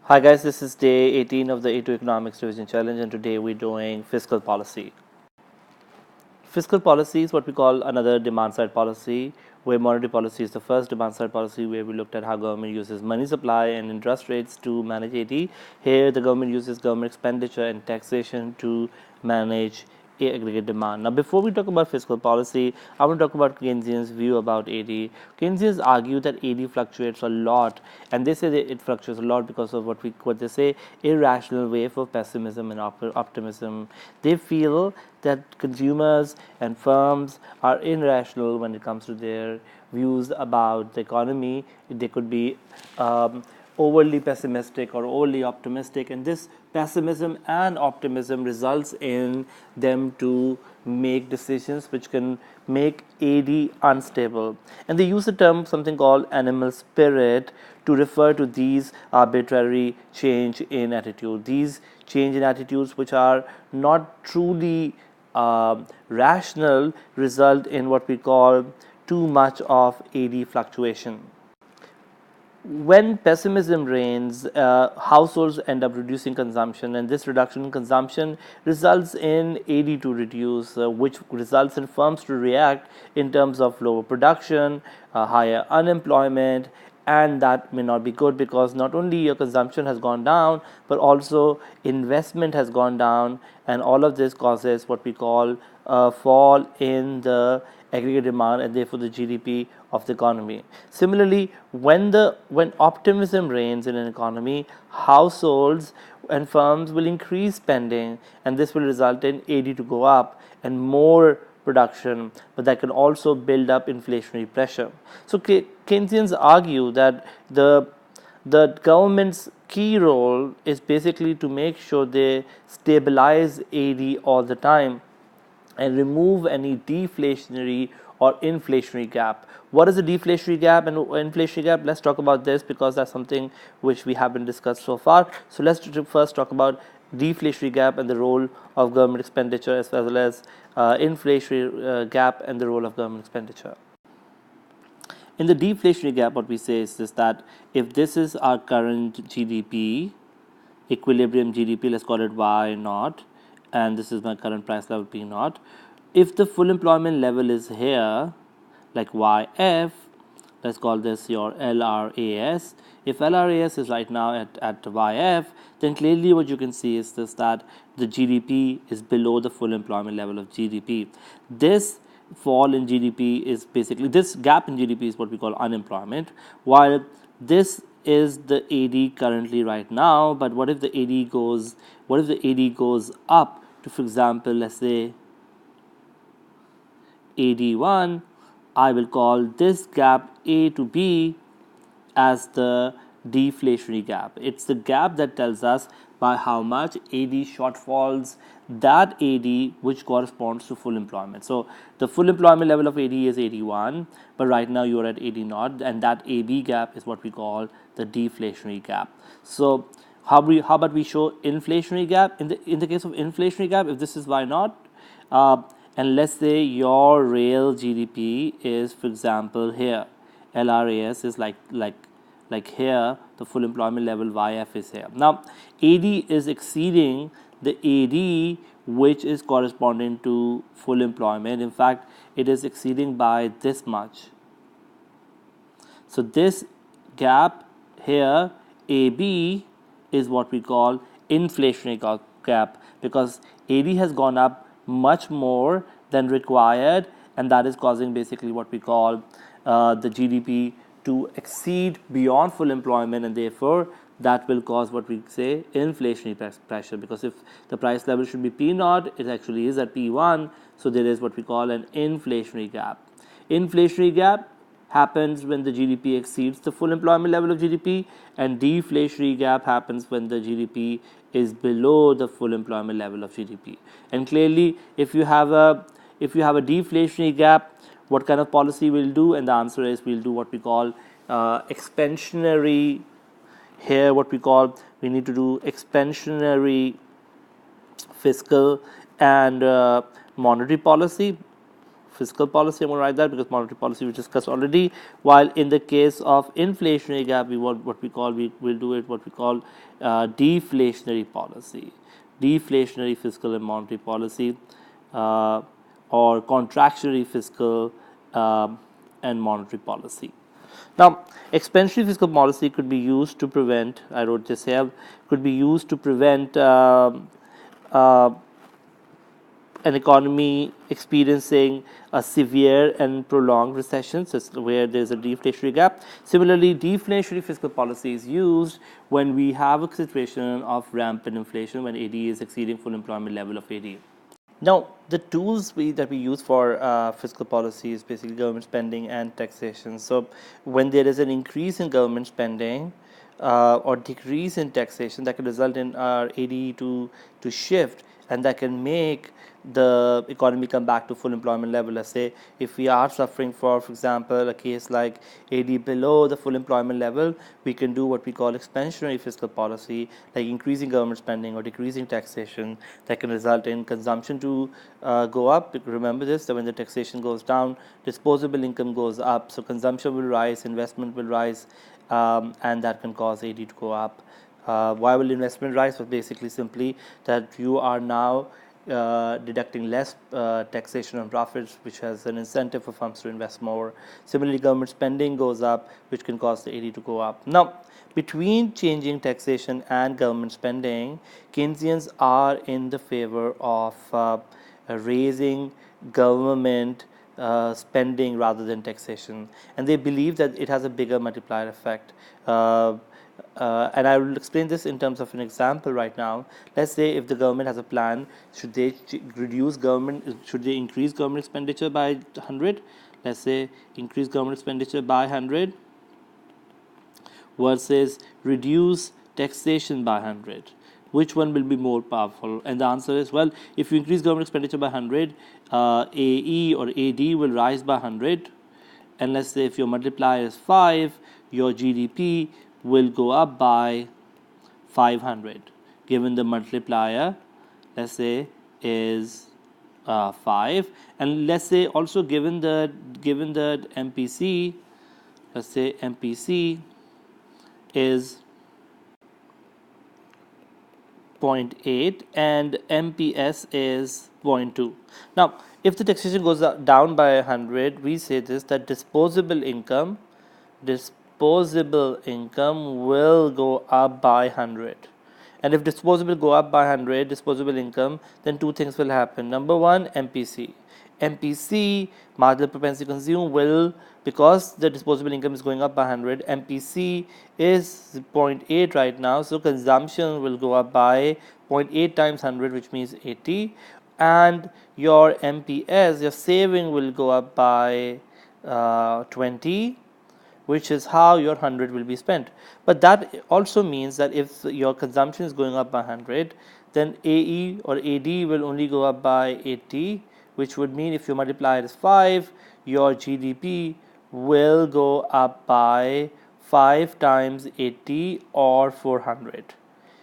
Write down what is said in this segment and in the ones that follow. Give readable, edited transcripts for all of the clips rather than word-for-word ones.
Hi guys, this is day 18 of the A2 Economics Revision Challenge, and today we're doing fiscal policy. Fiscal policy is what we call another demand side policy, where monetary policy is the first demand side policy, where we looked at how government uses money supply and interest rates to manage AD. Here the government uses government expenditure and taxation to manage aggregate demand. Now, before we talk about fiscal policy, I want to talk about Keynesian's view about AD. Keynesians argue that AD fluctuates a lot, and they say that it fluctuates a lot because of what they say irrational wave of pessimism and optimism. They feel that consumers and firms are irrational when it comes to their views about the economy. They could be overly pessimistic or overly optimistic, and this pessimism and optimism results in them to make decisions which can make AD unstable. And they use the term something called animal spirit to refer to these arbitrary change in attitude, these change in attitudes which are not truly rational, result in what we call too much of AD fluctuation. When pessimism reigns, households end up reducing consumption, and this reduction in consumption results in AD to reduce, which results in firms to react in terms of lower production, higher unemployment, and that may not be good because not only your consumption has gone down, but also investment has gone down, and all of this causes what we call a fall in the aggregate demand and therefore the GDP of the economy. Similarly, when optimism reigns in an economy, households and firms will increase spending, and this will result in AD to go up and more production, but that can also build up inflationary pressure. So Keynesians argue that the government's key role is basically to make sure they stabilize AD all the time and remove any deflationary or inflationary gap. What is a deflationary gap and inflationary gap? Let's talk about this because that's something which we haven't discussed so far. So let's first talk about deflationary gap and the role of government expenditure, as well as inflationary gap and the role of government expenditure. In the deflationary gap, what we say is this, that if this is our current GDP, equilibrium GDP, let's call it Y naught, and this is my current price level P naught. If the full employment level is here, like YF, let's call this your LRAS. If LRAS is right now at YF, then clearly what you can see is this, that the GDP is below the full employment level of GDP. This fall in GDP is basically, this gap in GDP is what we call unemployment, while this is the AD currently right now. But what if the AD goes up to, for example, let's say AD1, I will call this gap A to B as the deflationary gap. It's the gap that tells us by how much AD shortfalls that AD which corresponds to full employment. So the full employment level of AD is 81, but right now you are at 80 naught, and that AB gap is what we call the deflationary gap. So how about we show inflationary gap? In the case of inflationary gap, if this is Y naught, and let's say your real GDP is, for example, here, LRAS is like here, the full employment level YF is here. Now AD is exceeding the AD which is corresponding to full employment. In fact, it is exceeding by this much. So this gap here, AB, is what we call inflationary gap, because AD has gone up much more than required, and that is causing basically what we call the GDP to exceed beyond full employment, and therefore that will cause what we say inflationary pressure, because if the price level should be P naught, it actually is at P1, so there is what we call an inflationary gap. Inflationary gap happens when the GDP exceeds the full employment level of GDP, and deflationary gap happens when the GDP is below the full employment level of GDP. And clearly, if you have a deflationary gap, what kind of policy we'll do? And the answer is we'll do what we call expansionary. Here, what we need to do expansionary fiscal and monetary policy. fiscal policy. I'm going to write that because monetary policy we discussed already. While in the case of inflationary gap, we want what we call we will do it what we call deflationary policy, deflationary fiscal and monetary policy, or contractionary fiscal and monetary policy. Now, expansionary fiscal policy could be used to prevent. I wrote this here. Could be used to prevent uh, an economy experiencing a severe and prolonged recession, where there is a deflationary gap. Similarly, deflationary fiscal policy is used when we have a situation of rampant inflation, when AD is exceeding full employment level of AD. Now, the tools that we use for fiscal policy is basically government spending and taxation. So, when there is an increase in government spending or decrease in taxation, that can result in our AD to shift, and that can make the economy come back to full employment level. Let's say if we are suffering for example, a case like AD below the full employment level, we can do what we call expansionary fiscal policy, like increasing government spending or decreasing taxation, that can result in consumption to go up. Remember this, that when the taxation goes down, disposable income goes up, so consumption will rise, investment will rise, and that can cause AD to go up. Why will investment rise? So basically simply that you are now deducting less taxation on profits, which has an incentive for firms to invest more. Similarly, government spending goes up, which can cause the AD to go up. Now, between changing taxation and government spending, Keynesians are in the favor of raising government spending rather than taxation, and they believe that it has a bigger multiplier effect. And I will explain this in terms of an example right now. Let's say if the government has a plan, should they reduce government, should they increase government expenditure by 100? Let's say increase government expenditure by 100 versus reduce taxation by 100. Which one will be more powerful? And the answer is, well, if you increase government expenditure by 100, AE or AD will rise by 100. And let's say if your multiplier is 5, your GDP will go up by 500, given the multiplier, let's say, is 5, and let's say also given that MPC, let's say MPC is 0.8 and MPS is 0.2. Now, if the taxation goes down by 100, we say this, that disposable income will go up by 100. And if disposable go up by 100, disposable income, then two things will happen. Number one, MPC, marginal propensity to consume, will, because the disposable income is going up by 100, MPC is 0.8 right now, so consumption will go up by 0.8 times 100, which means 80, and your MPS, your saving, will go up by 20, which is how your 100 will be spent. But that also means that if your consumption is going up by 100, then AE or AD will only go up by 80, which would mean if your multiplier is 5, your GDP will go up by 5 times 80 or 400.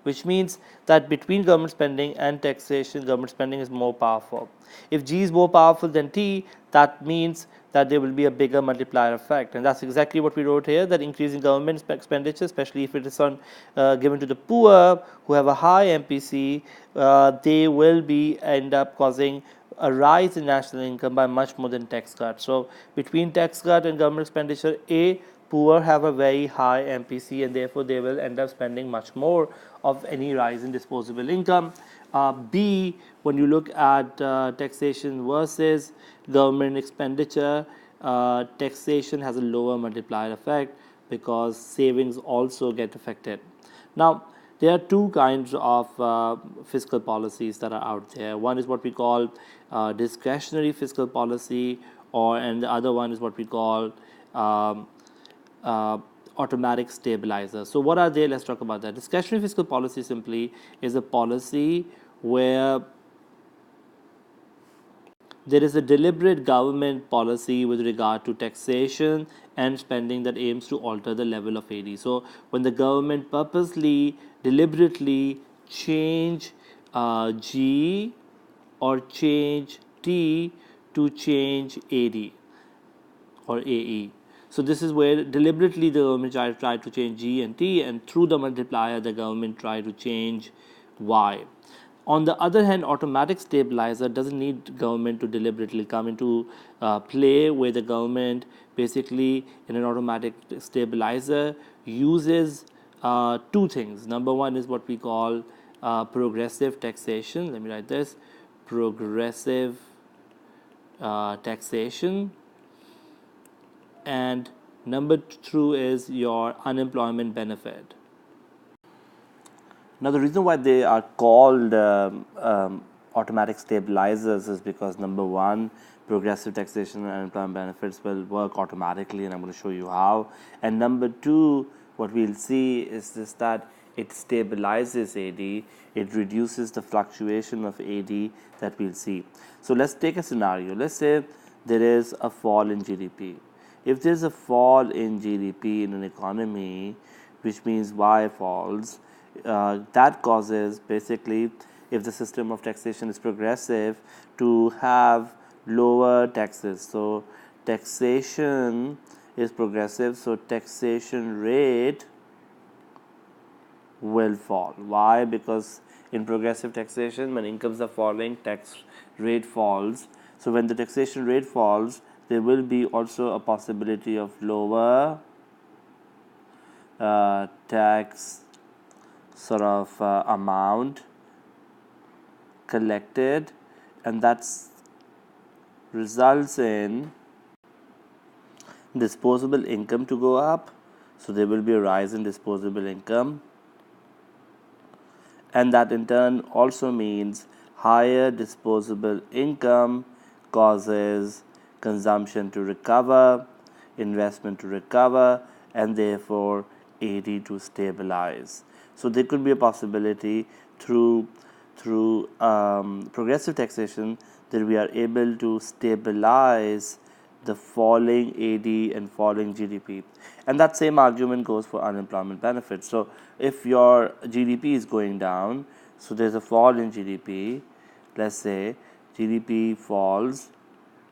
Which means that between government spending and taxation, government spending is more powerful. If G is more powerful than T, that means that there will be a bigger multiplier effect, and that's exactly what we wrote here, that increasing government expenditure, especially if it is on given to the poor who have a high MPC, they will end up causing a rise in national income by much more than tax cut. So between tax cut and government expenditure, poor have a very high MPC, and therefore they will end up spending much more of any rise in disposable income. B, when you look at taxation versus government expenditure, taxation has a lower multiplier effect because savings also get affected. Now, there are two kinds of fiscal policies that are out there. One is what we call discretionary fiscal policy, and the other one is what we call automatic stabilizer. So what are they? Let's talk about that. Discretionary fiscal policy simply is a policy where there is a deliberate government policy with regard to taxation and spending that aims to alter the level of AD. So when the government purposely, deliberately change G or change T to change AD or AE. So this is where deliberately the government tried to change G and T, and through the multiplier the government tried to change Y. On the other hand, automatic stabilizer doesn't need government to deliberately come into play, where the government basically in an automatic stabilizer uses two things. Number one is what we call progressive taxation. Let me write this: progressive taxation. And number two is your unemployment benefit. Now, the reason why they are called automatic stabilizers is because number one, progressive taxation and unemployment benefits will work automatically, and I'm going to show you how. And number two, what we'll see is this, that it stabilizes AD, it reduces the fluctuation of AD that we'll see. So let's take a scenario. Let's say there is a fall in GDP. If there's a fall in GDP in an economy, which means Y falls, that causes basically, if the system of taxation is progressive, to have lower taxes. So taxation is progressive, so taxation rate will fall. Why? Because in progressive taxation, when incomes are falling, tax rate falls. So when the taxation rate falls, there will be also a possibility of lower tax sort of amount collected, and that's results in disposable income to go up. So there will be a rise in disposable income, and that in turn also means higher disposable income causes consumption to recover, investment to recover, and therefore AD to stabilize. So there could be a possibility through progressive taxation that we are able to stabilize the falling AD and falling GDP. And that same argument goes for unemployment benefits. So if your GDP is going down, so there's a fall in GDP, let's say GDP falls,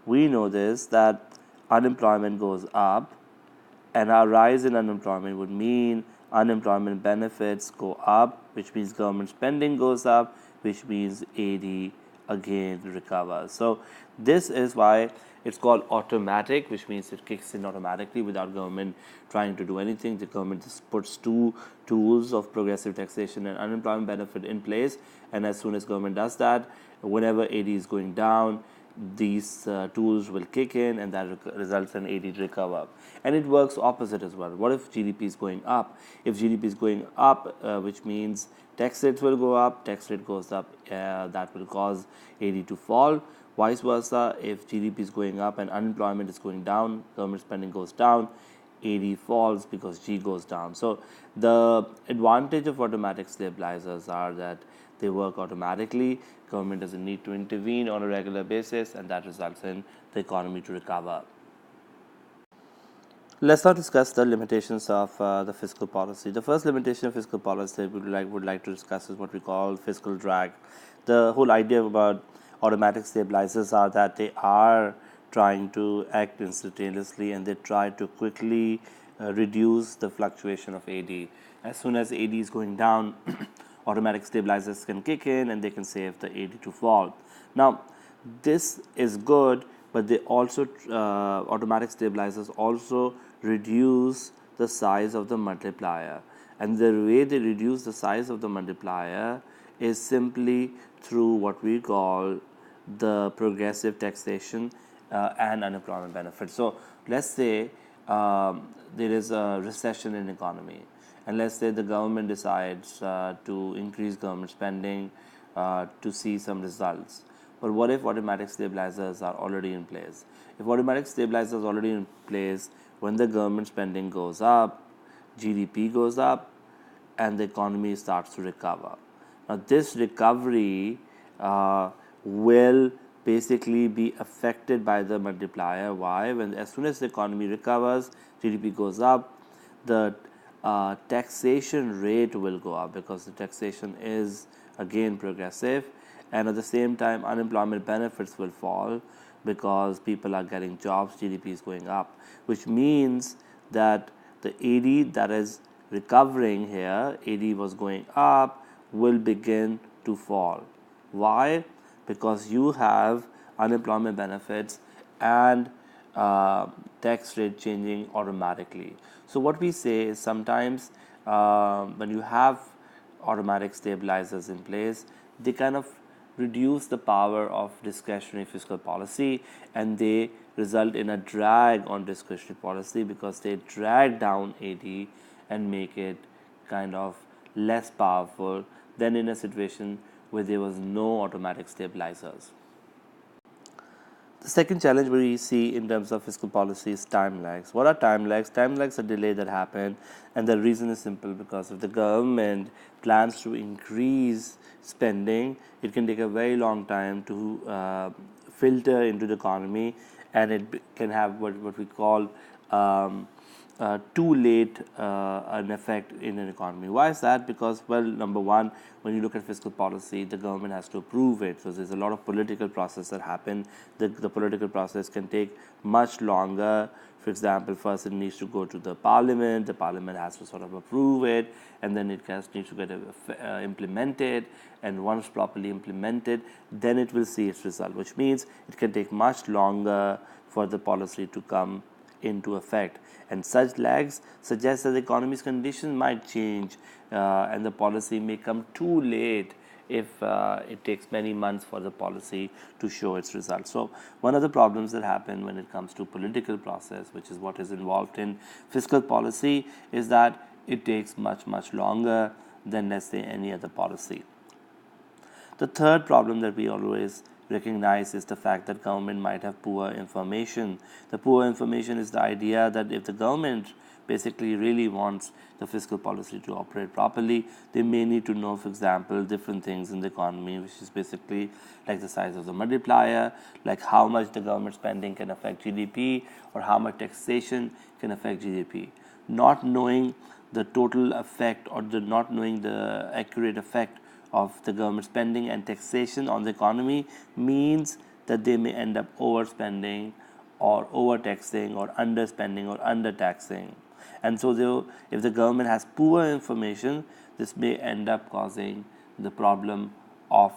we know this, that unemployment goes up, and a rise in unemployment would mean unemployment benefits go up, which means government spending goes up, which means AD again recovers. So this is why it's called automatic, which means it kicks in automatically without government trying to do anything. The government just puts two tools of progressive taxation and unemployment benefit in place, and as soon as government does that, whenever AD is going down, these tools will kick in, and that results in AD to recover. And it works opposite as well. What if GDP is going up? If GDP is going up, which means tax rates will go up, tax rate goes up, that will cause AD to fall. Vice versa, if GDP is going up and unemployment is going down, government spending goes down, AD falls because G goes down. So the advantage of automatic stabilizers are that they work automatically, government doesn't need to intervene on a regular basis, and that results in the economy to recover. Let's now discuss the limitations of the fiscal policy. The first limitation of fiscal policy we would like to discuss is what we call fiscal drag. The whole idea about automatic stabilizers are that they are trying to act instantaneously, and they try to quickly reduce the fluctuation of AD. As soon as AD is going down, automatic stabilizers can kick in and they can save the AD to fall. Now, this is good, but they also automatic stabilizers also reduce the size of the multiplier, and the way they reduce the size of the multiplier is simply through what we call the progressive taxation and unemployment benefits. So let's say there is a recession in the economy, and let's say the government decides to increase government spending to see some results. But what if automatic stabilizers are already in place? If automatic stabilizers are already in place, when the government spending goes up, GDP goes up, and the economy starts to recover. Now, this recovery will basically be affected by the multiplier. Why? As soon as the economy recovers, GDP goes up, the taxation rate will go up because the taxation is again progressive, and at the same time unemployment benefits will fall. because people are getting jobs, GDP is going up, which means that the AD that is recovering here, AD was going up, will begin to fall. Why? Because you have unemployment benefits and tax rate changing automatically. So what we say is sometimes when you have automatic stabilizers in place, they kind of reduce the power of discretionary fiscal policy, and they result in a drag on discretionary policy because they drag down AD and make it kind of less powerful than in a situation where there was no automatic stabilizers. The second challenge we see in terms of fiscal policy is time lags. What are time lags? Time lags are delay that happen, and the reason is simple because if the government plans to increase spending, it can take a very long time to filter into the economy, and it can have what we call too late an effect in an economy. Why is that? Because, well, number one, when you look at fiscal policy, the government has to approve it. So there's a lot of political process that happen. The political process can take much longer. For example, first it needs to go to the parliament. The parliament has to sort of approve it, and then it needs to get implemented. And once properly implemented, then it will see its result, which means it can take much longer for the policy to come into effect, and such lags suggest that the economy's conditions might change and the policy may come too late if it takes many months for the policy to show its results. So one of the problems that happen when it comes to political process, which is what is involved in fiscal policy, is that it takes much longer than, let's say, any other policy. The third problem that we always recognize is the fact that government might have poor information. The poor information is the idea that if the government basically really wants the fiscal policy to operate properly, they may need to know, for example, different things in the economy, which is basically like the size of the multiplier, like how much the government spending can affect GDP, or how much taxation can affect GDP. Not knowing the total effect, or not knowing the accurate effect of the government spending and taxation on the economy means that they may end up overspending or overtaxing or underspending or undertaxing. And so if the government has poor information, this may end up causing the problem of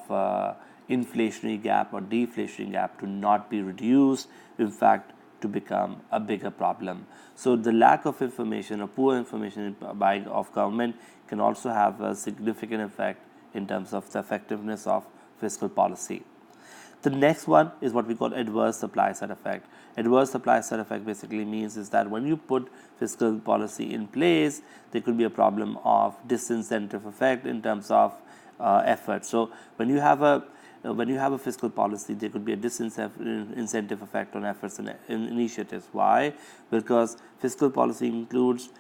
inflationary gap or deflationary gap to not be reduced, in fact to become a bigger problem. So the lack of information or poor information of government can also have a significant effect in terms of the effectiveness of fiscal policy. The next one is what we call adverse supply side effect. Adverse supply side effect basically means is that when you put fiscal policy in place, there could be a problem of disincentive effect in terms of effort. So when you have a fiscal policy, there could be a disincentive effect on efforts and initiatives. Why? Because fiscal policy includes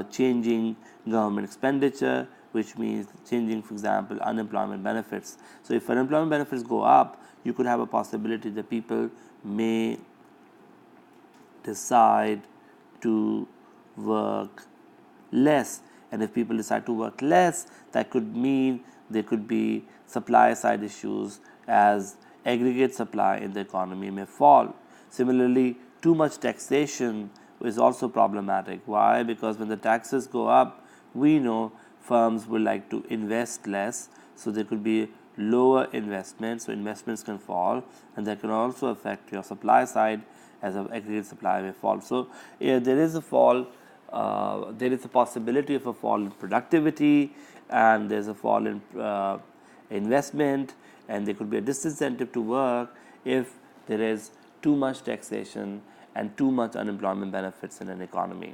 changing government expenditure, which means changing, for example, unemployment benefits. So if unemployment benefits go up, you could have a possibility that people may decide to work less. And if people decide to work less, that could mean there could be supply side issues as aggregate supply in the economy may fall. Similarly, too much taxation is also problematic. Why? Because when the taxes go up, we know firms will like to invest less, so there could be lower investments, so investments can fall, and that can also affect your supply side as an aggregate supply may fall. So there is a fall, there is a possibility of a fall in productivity, and there's a fall in investment, and there could be a disincentive to work if there is too much taxation and too much unemployment benefits in an economy.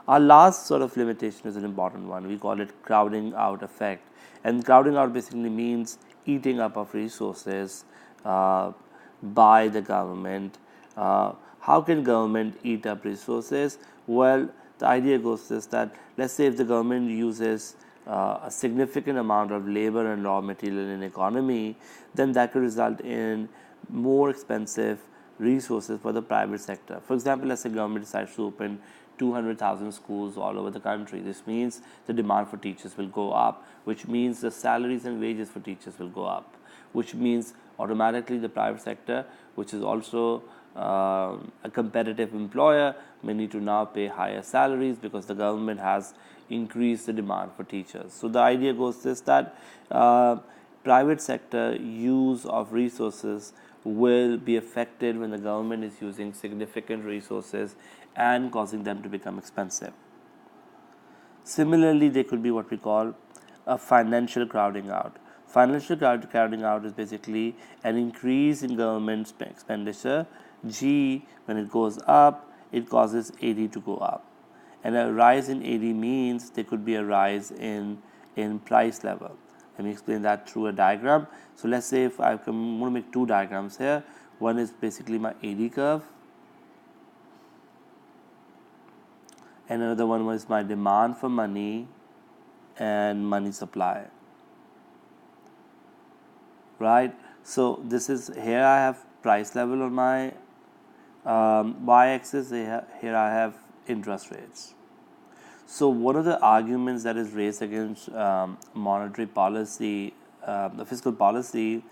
Our last sort of limitation is an important one. We call it crowding out effect. And crowding out basically means eating up of resources by the government. How can government eat up resources? Well, the idea goes this, that let's say if the government uses a significant amount of labor and raw material in an economy, then that could result in more expensive resources for the private sector. For example, let's say government decides to open 200,000 schools all over the country. This means the demand for teachers will go up, which means the salaries and wages for teachers will go up, which means automatically the private sector, which is also a competitive employer, may need to now pay higher salaries because the government has increased the demand for teachers. So the idea goes this, that private sector use of resources will be affected when the government is using significant resources and causing them to become expensive. Similarly, there could be what we call a financial crowding out. Financial crowding out is basically an increase in government expenditure. G, when it goes up, it causes AD to go up. And a rise in AD means there could be a rise in price level. Let me explain that through a diagram. So let's say if I'm going to make two diagrams here. One is basically my AD curve, and another one was my demand for money and money supply. Right? So this is, here I have price level on my y-axis, here I have interest rates. So one of the arguments that is raised against monetary policy, the fiscal policy,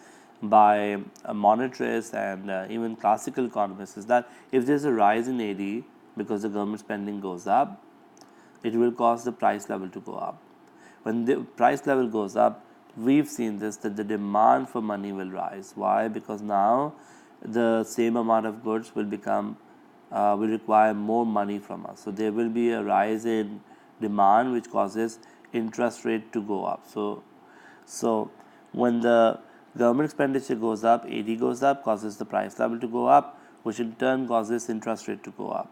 by monetarists and even classical economists is that if there is a rise in AD because the government spending goes up, it will cause the price level to go up. When the price level goes up, we've seen this, that the demand for money will rise. Why? Because now the same amount of goods will become will require more money from us. So there will be a rise in demand which causes interest rate to go up. So when the government expenditure goes up, AD goes up, causes the price level to go up, which in turn causes interest rate to go up,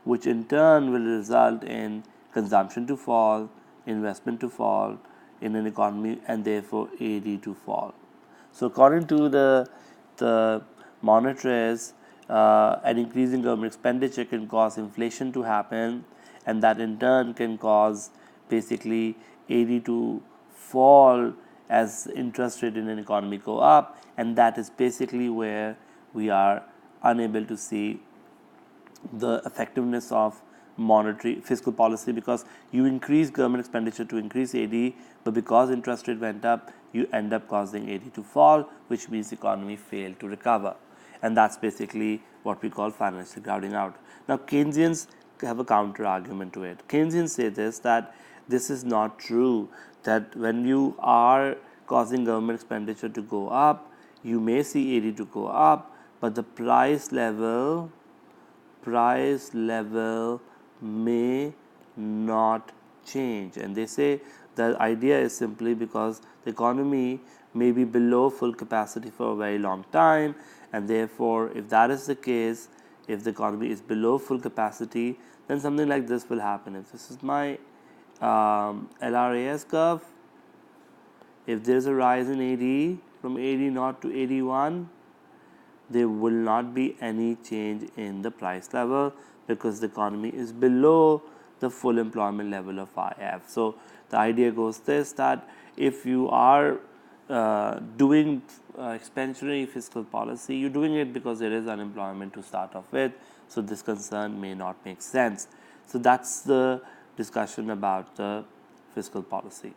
which in turn will result in consumption to fall, investment to fall in an economy, and therefore AD to fall. So according to the monetarists, an increase in government expenditure can cause inflation to happen, and that in turn can cause basically AD to fall as interest rate in an economy go up, and that is basically where we are unable to see the effectiveness of monetary fiscal policy, because you increase government expenditure to increase AD, but because interest rate went up, you end up causing AD to fall, which means the economy failed to recover. And that's basically what we call financial crowding out. Now Keynesians have a counter argument to it. Keynesians say this, that this is not true, that when you are causing government expenditure to go up, you may see AD to go up, but the price level may not change. And they say the idea is simply because the economy may be below full capacity for a very long time, and therefore if that is the case, if the economy is below full capacity, then something like this will happen. If this is my LRAS curve, if there is a rise in AD from AD0 to AD1, there will not be any change in the price level because the economy is below the full employment level of IF. So the idea goes this, that if you are doing expansionary fiscal policy, you're doing it because there is unemployment to start off with, so this concern may not make sense. So that's the discussion about the fiscal policy.